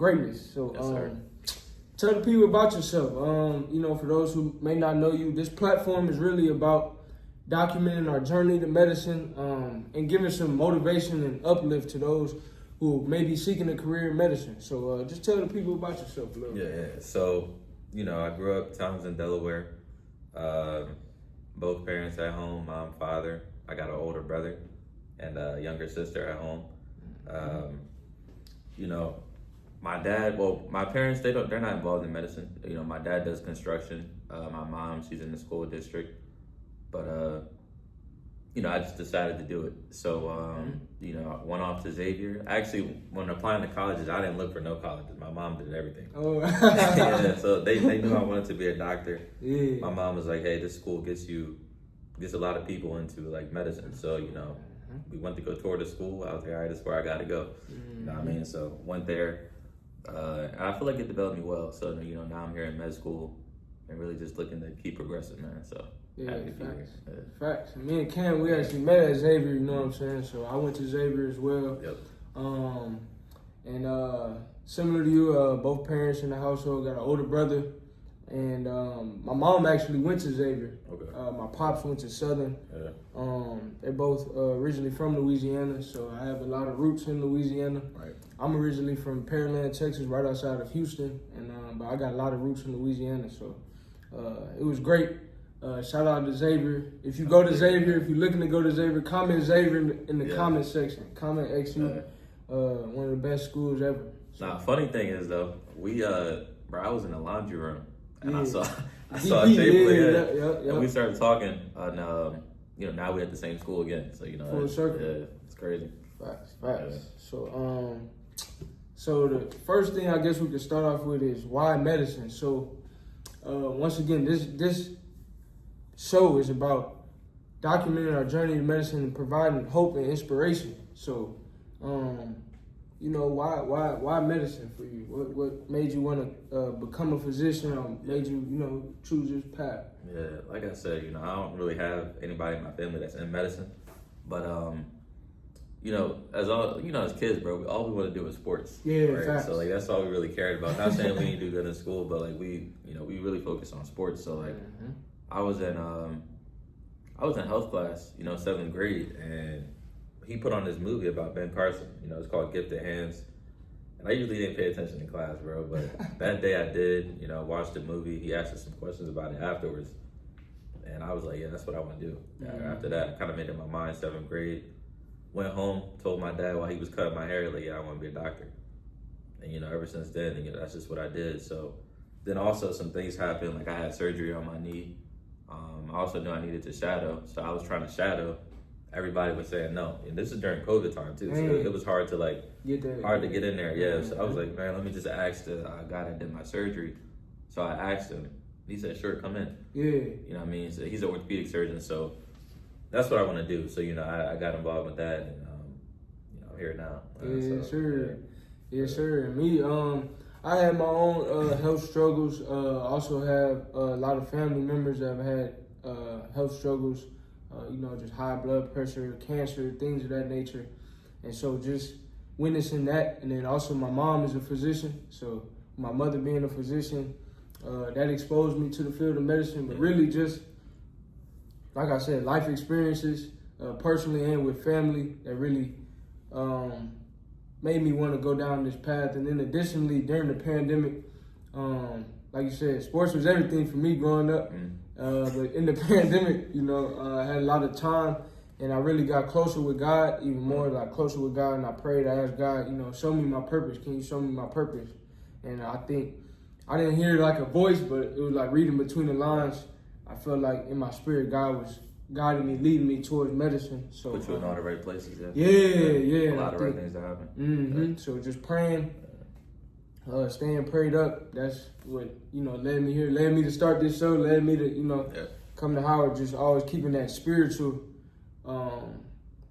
greatness. So, Yes, sir. tell the people about yourself. For those who may not know you, this platform is really about documenting our journey to medicine, and giving some motivation and uplift to those who may be seeking a career in medicine. So just tell the people about yourself a little. Yeah. So, I grew up Townsend, Delaware. Both parents at home, mom, father. I got an older brother and a younger sister at home. My dad, my parents, they're not involved in medicine. My dad does construction. My mom, she's in the school district. But, I just decided to do it. So, I went off to Xavier. Actually, when applying to colleges, I didn't look for no colleges. My mom did everything. Oh. Yeah, so they knew I wanted to be a doctor. Yeah. My mom was like, hey, this school gets a lot of people into like medicine. So, we went to go tour the school. I was like, all right, this is where I got to go. You know what I mean? So went there. And I feel like it developed me well. So, now I'm here in med school and really just looking to keep progressing, man. So. Yeah, Happy to be facts. here. Facts. Me and Cam, we actually met at Xavier, you know what I'm saying? So I went to Xavier as well. Yep. Similar to you, both parents in the household got an older brother. And my mom actually went to Xavier. Okay. My pops went to Southern. Yeah. They're both originally from Louisiana, so I have a lot of roots in Louisiana. Right. I'm originally from Pearland, Texas, right outside of Houston, and but I got a lot of roots in Louisiana, so it was great. Shout out to Xavier. If you go to Xavier, if you're looking to go to Xavier, comment Xavier in the comment section. Comment XU, one of the best schools ever. So. Nah, funny thing is though, I was in the laundry room and I saw DP, Jay play yeah. and we started talking and now we're at the same school again. So full circle. Yeah, it's crazy. Facts. Yeah. So the first thing I guess we could start off with is why medicine. So once again, this show is about documenting our journey to medicine and providing hope and inspiration. So, why medicine for you? What made you want to become a physician? Or made you, choose this path? Yeah, like I said, I don't really have anybody in my family that's in medicine, but as kids, bro, all we want to do is sports. Yeah, right? facts. So that's all we really cared about. Not saying we didn't do good in school, but we really focus on sports. So I was in health class, 7th grade, and he put on this movie about Ben Carson. It's called Gifted Hands. And I usually didn't pay attention in class, bro, but that day I did. Watched the movie. He asked us some questions about it afterwards, and I was like, yeah, that's what I want to do. After that, I kind of made up my mind. 7th grade, went home, told my dad while he was cutting my hair, like, yeah, I want to be a doctor. And ever since then, that's just what I did. So then also some things happened, like I had surgery on my knee. I also knew I needed to shadow, so I was trying to shadow. Everybody was saying no, and this is during COVID time too, so it was hard to get in there. Yeah, so I was like, man, let me just ask the guy that did my surgery. So I asked him. He said, sure, come in. Yeah. You know what I mean? So he's an orthopedic surgeon, so that's what I want to do. So I got involved with that, and I'm here now. Yes, sir. And me, I had my own health struggles. Also have a lot of family members that have had health struggles, just high blood pressure, cancer, things of that nature. And so just witnessing that, and then also my mom is a physician. So my mother being a physician, that exposed me to the field of medicine, but really just, like I said, life experiences, personally and with family, that really made me want to go down this path. And then additionally, during the pandemic, like you said, sports was everything for me growing up. But in the pandemic, I had a lot of time, and I really got closer with God, even more closer with God. And I prayed, I asked God, show me my purpose. Can you show me my purpose? And I think I didn't hear it like a voice, but it was like reading between the lines. I felt like in my spirit, God was guiding me, leading me towards medicine. So put you in all the right places. Yeah. A lot of right things that happen. Mm-hmm. So just praying, staying prayed up. That's what led me here, led me to start this show, led me to come to Howard. Just always keeping that spiritual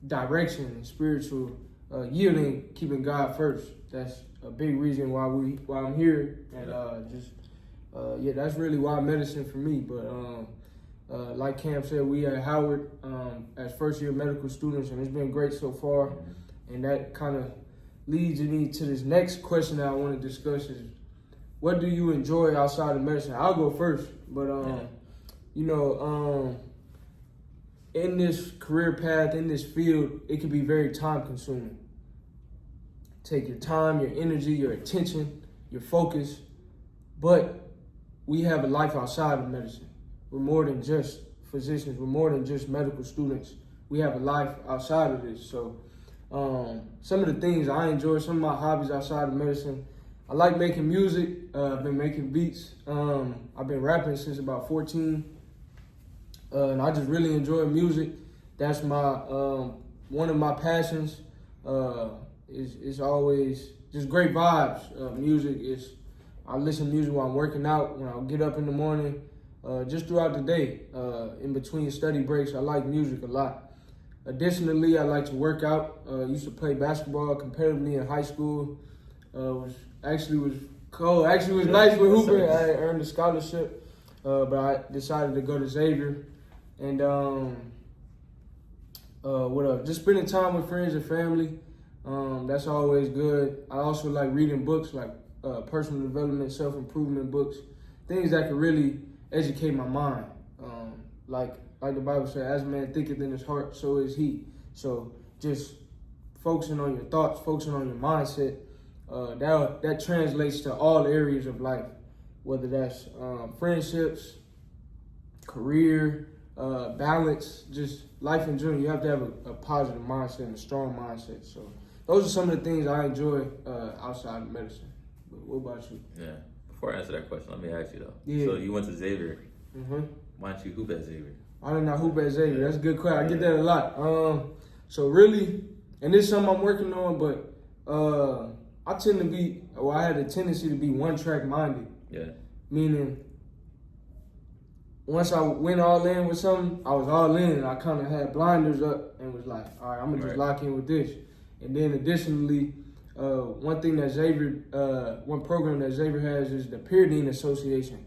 direction and spiritual yielding, keeping God first. That's a big reason why I'm here, and that's really why medicine for me. But like Cam said, we at Howard as first year medical students, and it's been great so far. And that kind of leads me to this next question that I want to discuss is, what do you enjoy outside of medicine? I'll go first, but in this career path, in this field, it can be very time consuming. Take your time, your energy, your attention, your focus, but we have a life outside of medicine. We're more than just physicians. We're more than just medical students. We have a life outside of this. So some of the things I enjoy, some of my hobbies outside of medicine, I like making music. I've been making beats. I've been rapping since about 14. And I just really enjoy music. That's my one of my passions. Is always just great vibes. Music is, I listen to music while I'm working out, when I get up in the morning, just throughout the day, in between study breaks. I like music a lot. Additionally, I like to work out. Used to play basketball competitively in high school. Was cool. Actually, was nice with hooping. I earned a scholarship, but I decided to go to Xavier. And what else? Just spending time with friends and family. That's always good. I also like reading books, like personal development, self-improvement books, things that can really educate my mind. Like the Bible says, as a man thinketh in his heart, so is he. So just focusing on your thoughts, focusing on your mindset, that translates to all areas of life, whether that's friendships, career, balance, just life in general. You have to have a positive mindset and a strong mindset. So those are some of the things I enjoy outside of medicine. But what about you? Yeah. Before I answer that question, let me ask you though. Yeah. So you went to Xavier. Mm-hmm. Why don't you hoop at Xavier? I did not hoop at Xavier. That's a good question. I get that a lot. So really, and this is something I'm working on, but I tend to be, I had a tendency to be one-track minded. Yeah. Meaning, once I went all in with something, I was all in, and I kind of had blinders up and was like, all right, I'm going to just lock in with this. And then additionally, one program that Xavier has is the Peer Dean Association,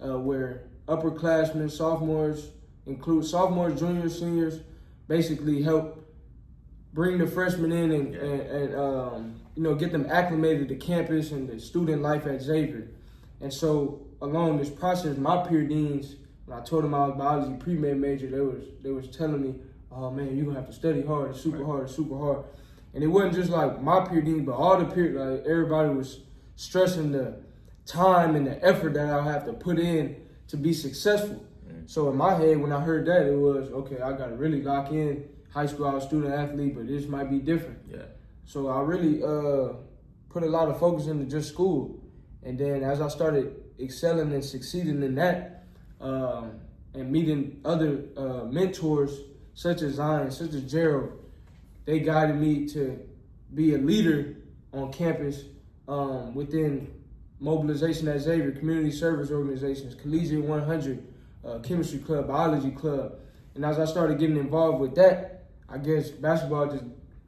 where upperclassmen, sophomores, include sophomores, juniors, seniors, basically help bring the freshmen in and get them acclimated to campus and the student life at Xavier. And so along this process, my peer deans, when I told them I was biology pre-med major, they was telling me, oh man, you're gonna have to study hard, it's super hard, it's super hard. And it wasn't just like my peer dean, but all the peer, like everybody was stressing the time and the effort that I'll have to put in to be successful. So in my head, when I heard that, it was, okay, I gotta really lock in. High school, I was a student athlete, but this might be different. Yeah. So I really put a lot of focus into just school. And then as I started excelling and succeeding in that, and meeting other mentors such as Zion, such as Gerald, they guided me to be a leader on campus within mobilization at Xavier, community service organizations, Collegiate 100, chemistry club, biology club. And as I started getting involved with that, I guess basketball just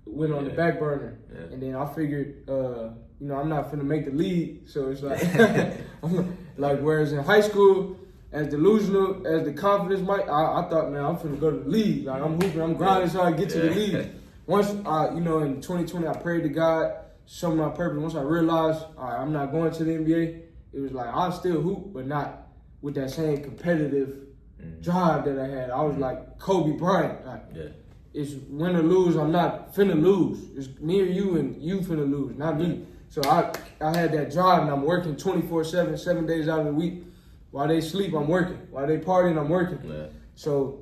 went on the back burner. Yeah. And then I figured, I'm not finna make the league. So it's like, whereas in high school, as delusional as the confidence might, I thought, man, I'm finna go to the league. Like, I'm hooping, I'm grinding so I get to the league. Once in 2020, I prayed to God, show me my purpose. Once I realized, I'm not going to the NBA, it was like, I'll still hoop, but not with that same competitive drive that I had. I was like Kobe Bryant. It's win or lose, I'm not finna lose. It's me or you, and you finna lose, not me. So I had that drive, and I'm working 24/7, 7 days out of the week. While they sleep, I'm working. While they partying, I'm working. Yeah. So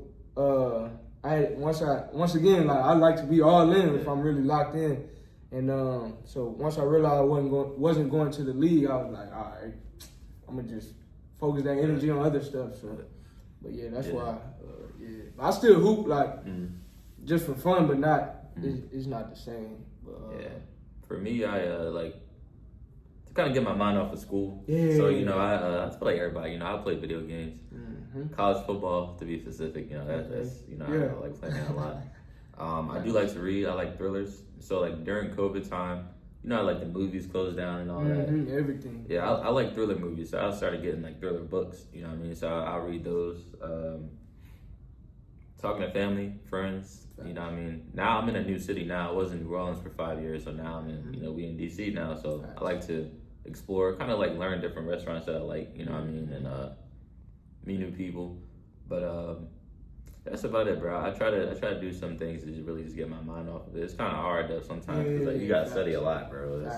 once again, I like to be all in if I'm really locked in. And so once I realized I wasn't going to the league, I was like, all right, I'm gonna just focus that energy on other stuff. So, but yeah, that's why. I still hoop just for fun, but not. It's not the same. But, for me, I to kind of get my mind off of school. Yeah. So I play like everybody. I play video games, college football to be specific. That's I like playing that a lot. I do like to read. I like thrillers. So like during COVID time, like the movies closed down and all that. Everything. Yeah, I like thriller movies. So I started getting like thriller books. You know what I mean? So I'll read those. talking to family, friends. You know what I mean? Now I'm in a new city now. I was in New Orleans for 5 years, so now I'm in, we in DC now. So I like to explore, kind of like learn different restaurants that I like, you know what I mean? And meet new people. But that's about it, bro. I try to do some things to just really just get my mind off of it. It's kind of hard though sometimes because like you gotta study a lot, bro.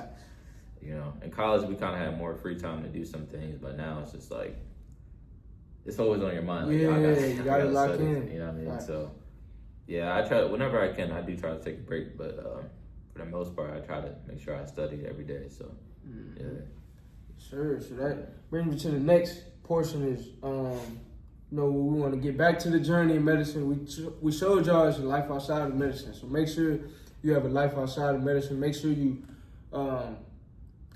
In college we kind of had more free time to do some things, but now it's just like it's always on your mind. Like, you gotta lock in. You know what I mean? Right. So yeah, I try whenever I can. I do try to take a break, but for the most part, I try to make sure I study every day. So yeah. Sure. So that brings me to the next portion is we want to get back to the journey in medicine. We showed y'all it's a life outside of medicine. So make sure you have a life outside of medicine. Make sure you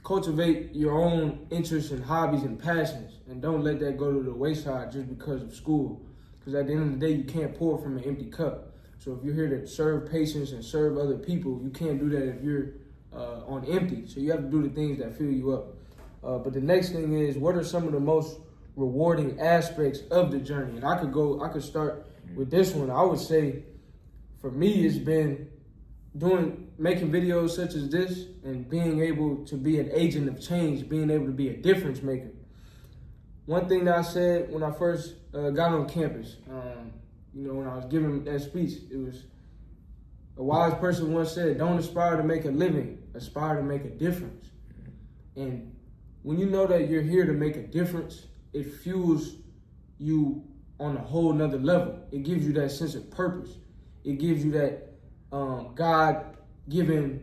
cultivate your own interests and hobbies and passions. And don't let that go to the wayside just because of school. Because at the end of the day, you can't pour from an empty cup. So if you're here to serve patients and serve other people, you can't do that if you're on empty. So you have to do the things that fill you up. But the next thing is, what are some of the most rewarding aspects of the journey? And I could start with this one. I would say for me it's been making videos such as this and being able to be an agent of change, being able to be a difference maker. One thing that I said when I first got on campus, when I was giving that speech, it was a wise person once said, don't aspire to make a living, aspire to make a difference. And when you know that you're here to make a difference, it fuels you on a whole nother level. It gives you that sense of purpose. It gives you that God-given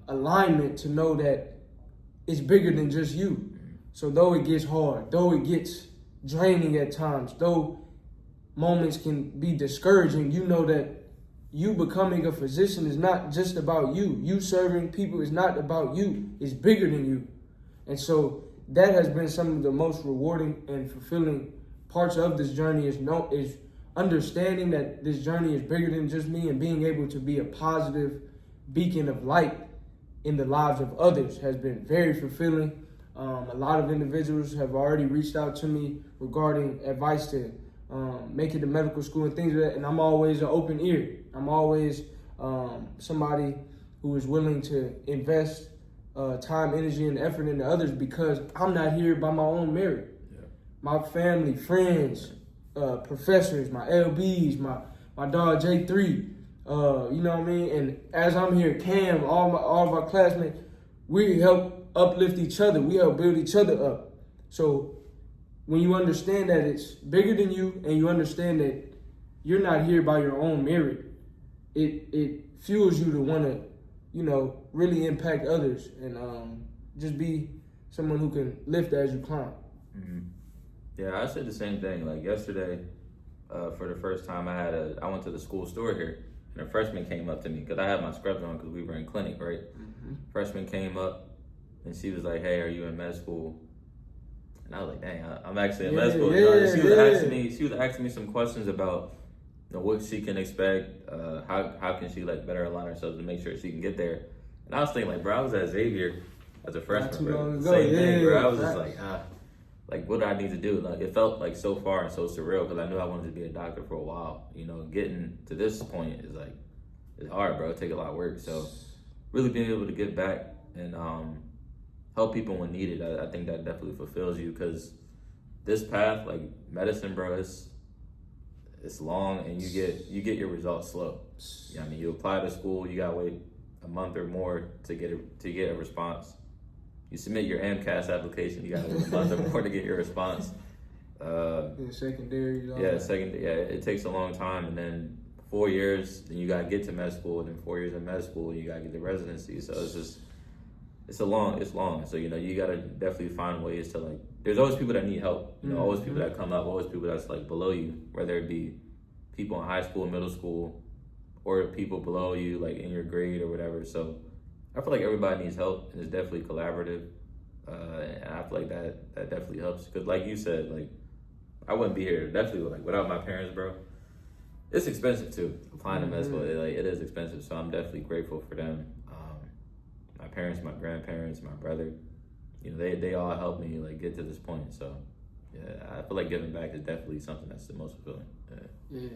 alignment to know that it's bigger than just you. So though it gets hard, though it gets draining at times, though moments can be discouraging, you know that you becoming a physician is not just about you. You serving people is not about you. It's bigger than you. And so that has been some of the most rewarding and fulfilling parts of this journey is understanding that this journey is bigger than just me, and being able to be a positive beacon of light in the lives of others has been very fulfilling. A lot of individuals have already reached out to me regarding advice to make it to medical school and things like that, and I'm always an open ear. I'm always somebody who is willing to invest time, energy, and effort into others because I'm not here by my own merit. Yeah. My family, friends, professors, my LBs, my dog J3, you know what I mean? And as I'm here, Cam, all of our classmates, we help uplift each other. We help build each other up. So when you understand that it's bigger than you and you understand that you're not here by your own merit, it fuels you to want to, really impact others and just be someone who can lift as you climb. Mm-hmm. Yeah, I said the same thing. Like yesterday, for the first time, I went to the school store here, and a freshman came up to me because I had my scrubs on because we were in clinic, right? Mm-hmm. Freshman came up, and she was like, "Hey, are you in med school?" And I was like, "Dang, I'm actually in med school." She was asking me some questions about what she can expect, how can she better align herself to make sure she can get there. And I was thinking bro, I was at Xavier as a freshman, bro. Same thing, bro. I was just what do I need to do? It felt so far and so surreal because I knew I wanted to be a doctor for a while. Getting to this point is it's hard, bro. It takes a lot of work. So really being able to get back and help people when needed, I think that definitely fulfills you because this path, medicine, bro, it's long and you get your results slow. I mean, you apply to school, you gotta wait a month or more to get a response. You submit your AMCAS application, you gotta wait a month or more to get your response. Secondary. It takes a long time, and then 4 years, then you gotta get to med school, and then 4 years in med school, you gotta get the residency. So it's long. So you gotta definitely find ways to there's always people that need help. Always people that come up, always people that's below you, whether it be people in high school, middle school, or people below you in your grade or whatever. So I feel like everybody needs help, and it's definitely collaborative. And I feel like that definitely helps because, like you said, I wouldn't be here definitely without my parents, bro. It's expensive too. Applying to med school, it is expensive. So I'm definitely grateful for them. My parents, my grandparents, my brother, they all helped me get to this point. So yeah, I feel like giving back is definitely something that's the most fulfilling. Yeah.